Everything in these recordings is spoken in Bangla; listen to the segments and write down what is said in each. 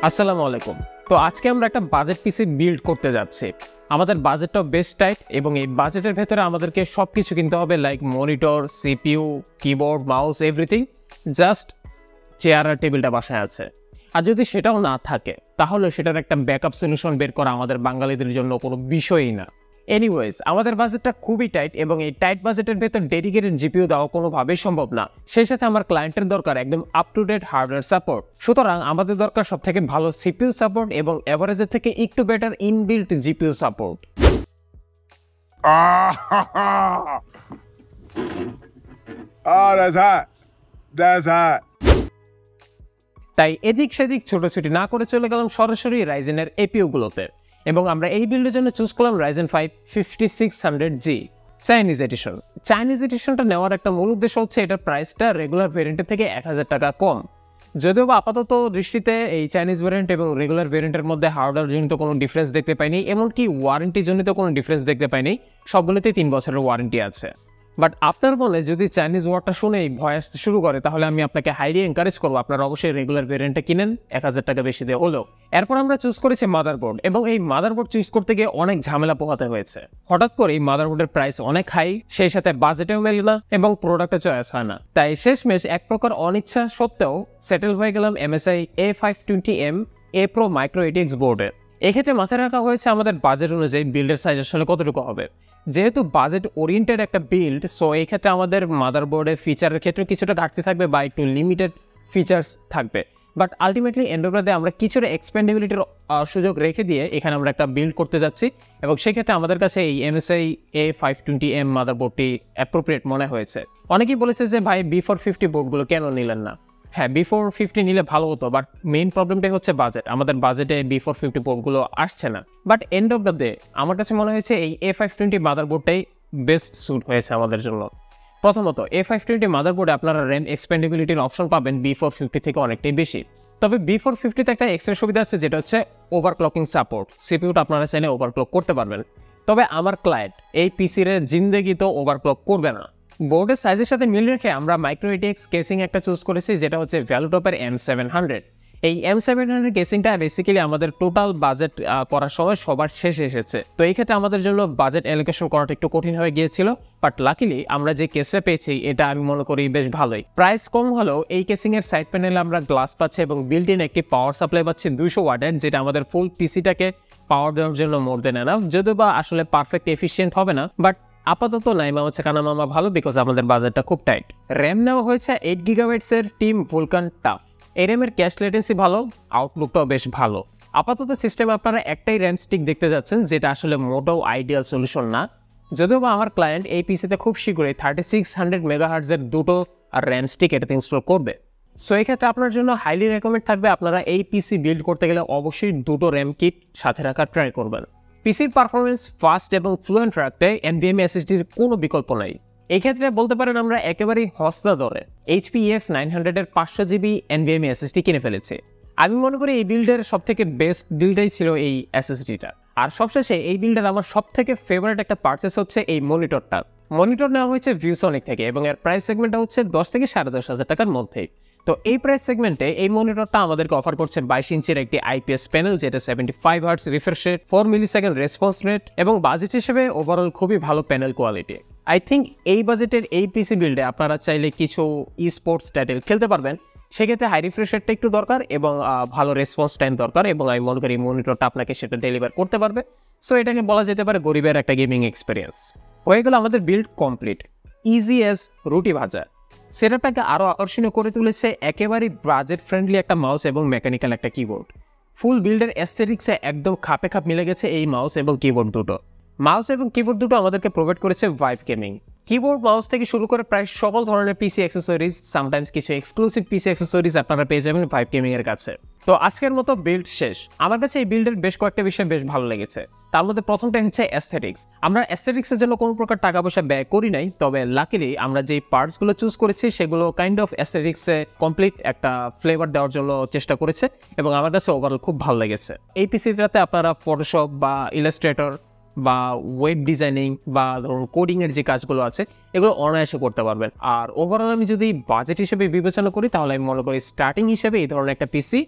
আসসালামু আলাইকুম। তো আজকে আমরা একটা বাজেট পিসি বিল্ড করতে যাচ্ছি। আমাদের বাজেটটাও বেশ টাইট এবং এই বাজেটের ভেতরে আমাদেরকে সবকিছু কিনতে হবে, like monitor, CPU, keyboard, mouse, everything. Just chair আর টেবিলটা বাসায় আছে। আর যদি সেটাও না থাকে তাহলে সেটার একটা ব্যাকআপ সলিউশন বের করা আমাদের বাঙালিদের জন্য কোনো বিষয়ই না। এনিওয়েজ, আমাদের বাজেটটা খুবই টাইট এবং এই টাইট বাজেটের ভেতর ডেডিকেটেড জিপিইউ দেওয়া কোনোভাবেই সম্ভব না। সেই সাথে আমার ক্লায়েন্টের দরকার একদম up to date hardware support. সুতরাং আমাদের দরকার সবথেকে ভালো সিপিইউ সাপোর্ট এবং এভারেজের থেকে একটু better inbuilt GPU support. That's hot. তাই এদিক সেদিক ছোটাছুটি না করে চলে গেলাম সরাসরি রাইজেনের এপিইউ গুলোতে এবং আমরা এই বিল্ডের জন্য চুজ করলাম Ryzen 5 5600G Chinese edition. Chinese এডিশনটা নেওয়ার একটা মূল উদ্দেশ্য হচ্ছে এটার প্রাইসটা রেগুলার ভেরিয়েন্টের থেকে 1000 টাকা কম। যদিও বা আপাতত দৃষ্টিতে এই চাইনিজ ভেরিয়েন্ট এবং রেগুলার ভেরিয়েন্টের মধ্যে হার্ডওয়্যার জনিত কোনো ডিফারেন্স দেখতে পাইনি, এমনকি ওয়ারেন্টি জনিত কোনো ডিফারেন্স দেখতে পাইনি। সবগুলোতেই 3 বছরের ওয়ারেন্টি আছে। বাট আপনার মনে যদি চাইনিজ ওয়ার্ডটা শুনেই ভয় আসতে শুরু করে তাহলে আমি আপনাকে হাইলি এনকারেজ করবো আপনারা অবশ্যই রেগুলার ভেরিয়েন্টটা কিনেন 1000 টাকা বেশি দিয়ে হলেও। এরপর আমরা চুজ করেছি মাদারবোর্ড এবং এই মাদারবোর্ড চুজ করতে গিয়ে অনেক ঝামেলা পোহাতে হয়েছে। হঠাৎ করে এই মাদারবোর্ডের প্রাইস অনেক হাই, সেই সাথে বাজেটেও মেলে না এবং প্রোডাক্টের চয়েস হয় না। তাই শেষমেশ এক প্রকার অনিচ্ছা সত্ত্বেও সেটেল হয়ে গেলাম MSI A520M A Pro Micro ATX বোর্ডে। এক্ষেত্রে মাথায় রাখা হয়েছে আমাদের বাজেট অনুযায়ী বিল্ডের সাইজ আসলে কতটুকু হবে। যেহেতু বাজেট ওরিয়েন্টেড একটা বিল্ড, সো এই ক্ষেত্রে আমাদের মাদারবোর্ডের ফিচারের ক্ষেত্রে কিছুটা ঘাটতি থাকবে বা একটু লিমিটেড ফিচার্স থাকবে। বাট আলটিমেটলি এন্ডোগ্রাদে আমরা কিছুটা এক্সপেন্ডেবিলিটির সুযোগ রেখে দিয়ে এখানে আমরা একটা বিল্ড করতে যাচ্ছি এবং সেক্ষেত্রে আমাদের কাছে এই MSI A520M মাদারবোর্ডটি অ্যাপ্রোপ্রিয়েট মনে হয়েছে। অনেকেই বলেছে যে ভাই B450 বোর্ডগুলো কেন নিলেন না। হ্যাঁ, B450 নিলে ভালো হতো, বাট মেইন প্রবলেমটাই হচ্ছে বাজেট। আমাদের বাজেটে B450 বোর্ডগুলো আসছে না। But end of the day আমার কাছে মনে হয়েছে এই A520 মাদারবোর্ডটাই বেস্ট স্যুট হয়েছে আমাদের জন্য। প্রথমত A520 মাদারবোর্ডে আপনারা র্যাম এক্সপেন্ডেবিলিটির অপশন পাবেন B450 থেকে অনেকটাই বেশি। তবে B450 তে একটা এক্সট্রা সুবিধা আছে, যেটা হচ্ছে ওভারক্লকিং সাপোর্ট। সিপিইউটা আপনারা চাইলে ওভারক্লক করতে পারবেন। তবে আমার ক্লায়েন্ট এই পিসির জিন্দেগি তো ওভারক্লক করবে না। বোর্ডের সাইজের সাথে মিল রেখে আমরা মাইক্রো এটিএক্স কেসিং একটা চুজ করেছি, যেটা হচ্ছে ভ্যালুটপের M700। এই M700 কেসিংটা বেসিক্যালি আমাদের টোটাল বাজেট করার সময় সবার শেষে এসেছে। তো এই ক্ষেত্রে আমাদের জন্য বাজেট অ্যালোকেশন করাটা একটু কঠিন হয়ে গিয়েছিল। বাট লাকিলি আমরা যে কেসটা পেয়েছি এটা আমি মনে করি বেশ ভালোই। প্রাইস কম হলেও এই কেসিং এর সাইড প্যানেলে আমরা গ্লাস পাচ্ছি এবং বিল্ট ইন একটি পাওয়ার সাপ্লাই পাচ্ছি 200 ওয়াটের, যেটা আমাদের ফুল পিসিটাকে পাওয়ার দেওয়ার জন্য মোর দেন এনাফ। যদিও বা আসলে পারফেক্ট এফিসিয়েন্ট হবে না, বাট আপাতত নাইমা হচ্ছে কানামামা ভালো, বিকজ আমাদের বাজেটটা খুব টাইট। র্যাম নেওয়া হয়েছে 8 GB এর টিম ভুলকান টাফ। এই র্যামের ক্যাশ লেটেন্সি ভালো, আউটলুকটাও বেশ ভালো। আপাতত সিস্টেমে আপনারা একটাই র্যাম স্টিক দেখতে যাচ্ছেন, যেটা আসলে মোটেও আইডিয়াল সলিউশন না। যদিও বা আমার ক্লায়েন্ট এই পিসিতে খুব শীঘ্রই 3600 মেগাহার্টজের দুটো আর র্যাম স্টিক এটাতে ইনস্টল করবে। সো এই ক্ষেত্রে আপনার জন্য হাইলি রেকমেন্ড থাকবে আপনারা এই পিসি বিল্ড করতে গেলে অবশ্যই দুটো র্যাম কিট সাথে রাখার ট্রাই করবেন। পিসির পারফরমেন্স ফাস্ট এবং ফ্লুয়েন্ট রাখতে NVMe SSDর কোনো বিকল্প নাই। এই ক্ষেত্রে বলতে পারেন আমরা একেবারেই হস্তা দরে HP EX900 এর 500 GB NVMe SSD কিনে ফেলেছি। আমি মনে করি এই বিল্ডের সবথেকে বেস্ট ডিলটাই ছিল এই SSDটা। আর সবশেষে এই বিল্ডের আমার সবথেকে ফেভারিট একটা পারচেস হচ্ছে এই মনিটরটা। মনিটর নেওয়া হয়েছে ভিউসনিক থেকে এবং এর প্রাইস সেগমেন্টটা হচ্ছে 10 থেকে 10,500 টাকার মধ্যেই। তো এই প্রাইস সেগমেন্টে এই মনিটরটা আমাদেরকে অফার করছে 22 ইঞ্চির একটি IPS প্যানেল, যেটা 75 hertz refresh rate, 4 millisecond response rate এবং বাজেট হিসেবে ওভারঅল খুবই ভালো প্যানেল কোয়ালিটি। আই থিঙ্ক এই বাজেটের এই পিসি বিল্ডে আপনারা চাইলে কিছু স্পোর্টস টাইটেল খেলতে পারবেন। সেক্ষেত্রে হাই রিফ্রেশ রেটটা একটু দরকার এবং ভালো রেসপন্স টাইম দরকার এবং আমি মনে করি এই মনিটরটা আপনাকে সেটা ডেলিভার করতে পারবে। সো এটাকে বলা যেতে পারে গরিবের একটা গেমিং এক্সপিরিয়েন্স। হয়ে গেল আমাদের বিল্ড কমপ্লিট। ইজি অ্যাজ রুটি ভাজা। সেটআপটাকে আরও আকর্ষণীয় করে তুলেছে একেবারেই বাজেট ফ্রেন্ডলি একটা মাউস এবং মেকানিক্যাল একটা কিবোর্ড। ফুল বিল্ডের অ্যাস্থেটিক্সে একদম খাপে খাপ মিলে গেছে এই মাউস এবং কিবোর্ড দুটো। মাউস এবং কিবোর্ড দুটো আমাদেরকে প্রোভাইড করেছে ভাইভ গেমিং। কিবোর্ড মাউস থেকে শুরু করে প্রায় সকল ধরনের পিসি অ্যাক্সেসরিজ, সামটাইমস কিছু এক্সক্লুসিভ পিসি অ্যাক্সেসরিজ আপনারা পেয়ে যাবেন ভাইভ গেমিং এর কাছে। তো আজকের মতো বিল্ড শেষ। আমার কাছে এই বিল্ডের বেশ কয়েকটা বিষয় বেশ ভালো লেগেছে। তার মধ্যে প্রথমটা হচ্ছে অ্যাস্থেটিক্স। আমরা অ্যাস্থেটিক্সের জন্য কোনো প্রকার টাকা পয়সা ব্যয় করি নাই, তবে লাকিলি আমরা যেই পার্টসগুলো চুজ করেছি সেগুলো কাইন্ড অফ অ্যাস্থেটিক্সে কমপ্লিট একটা ফ্লেভার দেওয়ার জন্য চেষ্টা করেছে এবং আমার কাছে ওভারঅল খুব ভালো লেগেছে। এই পিসিটাতে আপনারা ফটোশপ বা ইলাস্ট্রেটর বা ওয়েব ডিজাইনিং বা ধরুন কোডিংয়ের যে কাজগুলো আছে এগুলো অনায়াসে করতে পারবেন। আর ওভারঅল আমি যদি বাজেট হিসেবে বিবেচনা করি তাহলে আমি মনে করি স্টার্টিং হিসেবে এই ধরনের একটা পিসি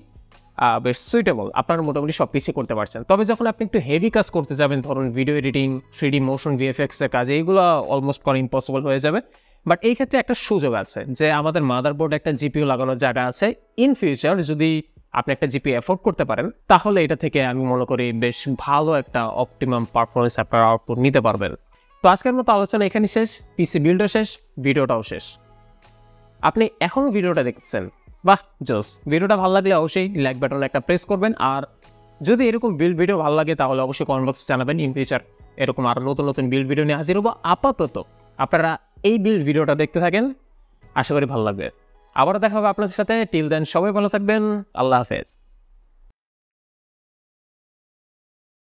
বেশ সুইটেবল, আপনারা মোটামুটি সব কিছু করতে পারছেন। তবে যখন আপনি একটু হেভি কাজ করতে যাবেন, ধরুন ভিডিও এডিটিং, 3D মোশন, ভিএফএক্সের কাজ, এইগুলো অলমোস্ট করা ইম্পসিবল হয়ে যাবে। বাট এই ক্ষেত্রে একটা সুযোগ আছে যে আমাদের মাদারবোর্ডে একটা জিপিইউ লাগানোর জায়গা আছে। ইন ফিউচার যদি আপনি একটা জিপিইউ অ্যাফোর্ড করতে পারেন, তাহলে এটা থেকে আমি মনে করি বেশ ভালো একটা অপটিমাম পারফরমেন্স আপনারা আউটপুট নিতে পারবেন। তো আজকের মতো আলোচনা এখানে শেষ, পিসি বিল্ডও শেষ, ভিডিওটাও শেষ। আপনি এখনও ভিডিওটা দেখছেন, বাহ জোস। ভিডিওটা ভালো লাগলে অবশ্যই লাইক বাটনে একটা প্রেস করবেন। আর যদি এরকম বিল্ড ভিডিও ভালো লাগে তাহলে অবশ্যই কমেন্ট বক্সে জানাবেন। ইন ফিউচার এরকম আরও নতুন নতুন বিল্ড ভিডিও নিয়ে হাজির হবো। আপাতত আপনারা এই বিল্ড ভিডিওটা দেখতে থাকেন, আশা করি ভালো লাগবে। আবারও দেখা হবে আপনাদের সাথে। টিল দেন সবাই ভালো থাকবেন, আল্লাহ হাফেজ।